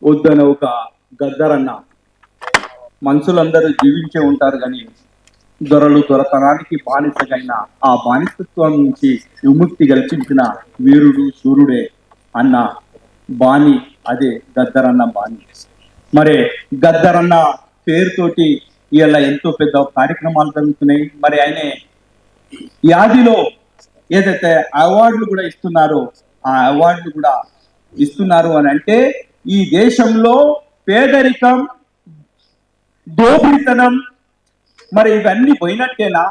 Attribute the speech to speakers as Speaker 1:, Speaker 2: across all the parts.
Speaker 1: వద్దన ఒక గద్దరన్న. మనుషులందరూ జీవించే ఉంటారు కానీ దొరలు దొరతనానికి బానిసగైన ఆ బానిసత్వం నుంచి విముక్తి కల్పించిన వీరుడు సూర్యుడే అన్న బాణి, అదే గద్దరన్న బాణి. మరి గద్దరన్న పేరుతోటి ఇలా ఎంతో పెద్ద కార్యక్రమాలు జరుగుతున్నాయి. మరి ఆయన యాదిలో ఏదైతే అవార్డులు కూడా ఇస్తున్నారో ఆ అవార్డులు కూడా ఇస్తున్నారు అని అంటే ఈ దేశంలో పేదరికం, దోపిడితనం మరి ఇవన్నీ పోయినట్టేనా?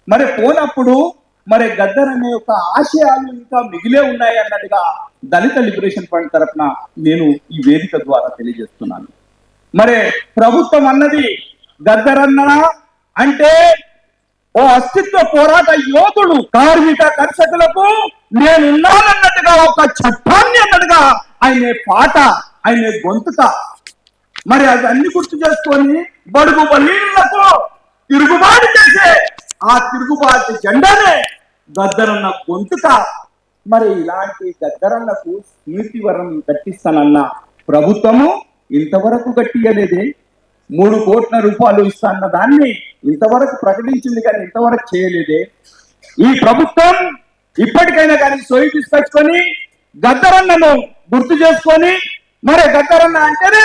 Speaker 1: మరి పోనప్పుడు మరి గద్దర్ అనే యొక్క ఆశయాలు ఇంకా మిగిలే ఉన్నాయి అన్నట్టుగా దళిత లిబరేషన్ ఫండ్ తరఫున నేను ఈ వేదిక ద్వారా తెలియజేస్తున్నాను. మరి ప్రభుత్వం అన్నది గద్దరన్న అంటే ఓ అస్తిత్వ పోరాట యోధుడు, కార్మిక కర్షకులకు నేనున్నానన్నట్టుగా ఒక చట్టాన్ని అన్నట్టుగా ఆయన పాట, ఆయన గొంతుక. మరి అవన్నీ గుర్తు చేసుకొని బడుగు బలీనులకు తిరుగుబాటు చేసే ఆ తిరుగుబాటు జెండానే గద్దరన్న గొంతుక. మరి ఇలాంటి గద్దరన్నకు స్మృతి వరం కట్టిస్తానన్న ప్రభుత్వము ఇంతవరకు కట్టియలేదే. 3 కోట్ల రూపాయలు ఇస్తాన్న దాన్ని ఇంతవరకు ప్రకటించింది కానీ ఇంతవరకు చేయలేదే. ఈ ప్రభుత్వం ఇప్పటికైనా కానీ సోయి తీసుకొచ్చుకొని గద్దరన్నను గుర్తు చేసుకొని, మరి గద్దరన్న అంటేనే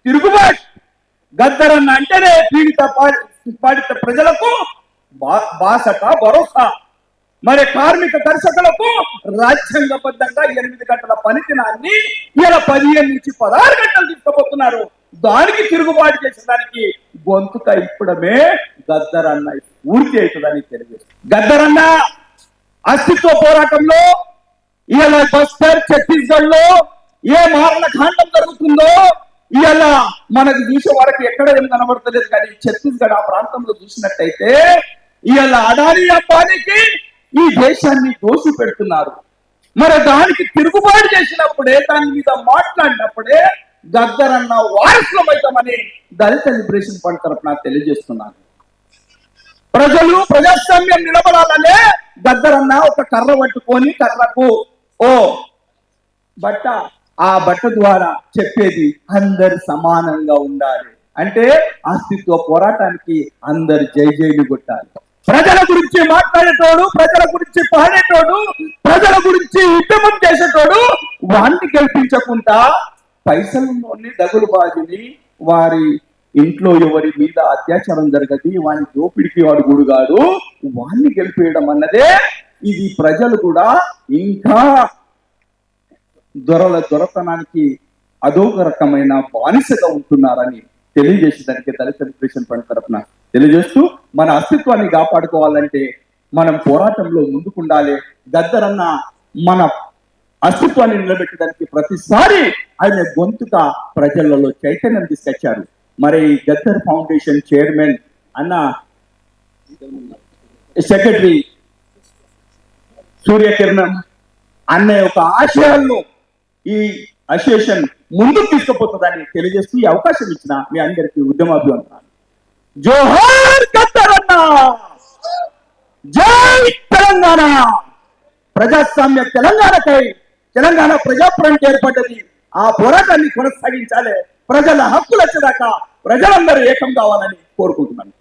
Speaker 1: తిరుగుబాటు, గద్దరన్న అంటేనే పీడిత ప్రజలకు బాసట, భరోసా. మరి కార్మిక కర్షకులకు రాజ్యాంగబద్ధంగా 8 గంటల పని దినాన్ని ఇలా 15 నుంచి 16 గంటలు తీసుకుపోతున్నారు. దానికి తిరుగుబాటు చేసేదానికి గొంతుక ఇప్పుడమే గద్దరన్న పూర్తి అవుతుందని తెలియజేస్తుంది. గద్దరన్న అస్తిత్వ పోరాటంలో ఇలా బస్తర్, ఛత్తీస్గఢ్ లో ఏ మారణ కాండం జరుగుతుందో ఇలా మనకు చూసే వరకు ఎక్కడ ఏం కనబడతలేదు. కానీ ఛత్తీస్గఢ్ ఆ ప్రాంతంలో చూసినట్టయితే ఇలా అదానీ అంబానీకి ఈ దేశాన్ని దోషి పెడుతున్నారు. మరి దానికి తిరుగుబాటు చేసినప్పుడే, దాని మీద మాట్లాడినప్పుడే గద్దరన్న వారసులమవుతామని దళిత లిబరేషన్ ఫండ్ తరఫున తెలియజేస్తున్నాను. ప్రజలు ప్రజాస్వామ్యం నిలబడాలనే గద్దరన్న ఒక కర్ర పట్టుకొని కర్రకు ఓ బట్ట, ఆ బట్ట ద్వారా చెప్పేది అందరు సమానంగా ఉండాలి అంటే అస్తిత్వ పోరాటానికి అందరు జై జైలు కొట్టాలి. ప్రజల గురించి మాట్లాడేటోడు, ప్రజల గురించి పాడేటోడు, ప్రజల గురించి ఉద్యమం చేసేటోడు వాణ్ణి గెలిపించకుండా పైసల్లోని దగులు బాజుని, వారి ఇంట్లో ఎవరి మీద అత్యాచారం జరగది, వాని దోపిడికి వాడు గుడుగాడు, వాణ్ణి గెలిపేయడం అన్నదే. ఇది ప్రజలు కూడా ఇంకా దొరతనానికి అదొక రకమైన బానిసగా ఉంటున్నారని తెలియజేసేదానికి దళిత లిబరేషన్ ఫండ్ తరఫున తెలియజేస్తూ, మన అస్తిత్వాన్ని కాపాడుకోవాలంటే మనం పోరాటంలో ముందుకుండాలి. గద్దరన్న మన అస్తిత్వాన్ని నిలబెట్టడానికి ప్రతిసారి ఆయన గొంతుక ప్రజలలో చైతన్యం తీసుకొచ్చారు. మరి గద్దర్ ఫౌండేషన్ చైర్మన్ అన్న సెక్రటరీ సూర్యకిరణం అనే ఒక ఆశయాలను ఈ అసోసియేషన్ ముందుకు తీసుకుపోతుందని తెలియజేస్తూ ఈ అవకాశం ఇచ్చిన మీ అందరికీ ఉద్యమాభివందనాలు. జోహార్ గద్దరన్న, జై తెలంగాణ. ప్రజాస్వామ్య తెలంగాణకై తెలంగాణ ప్రజాఫ్రంట్ ఏర్పడ్డది. ఆ పోరాటాన్ని కొనసాగించాలి. ప్రజల హక్కులు వచ్చేదాకా ప్రజలందరూ ఏకం కావాలని కోరుకుంటున్నాను.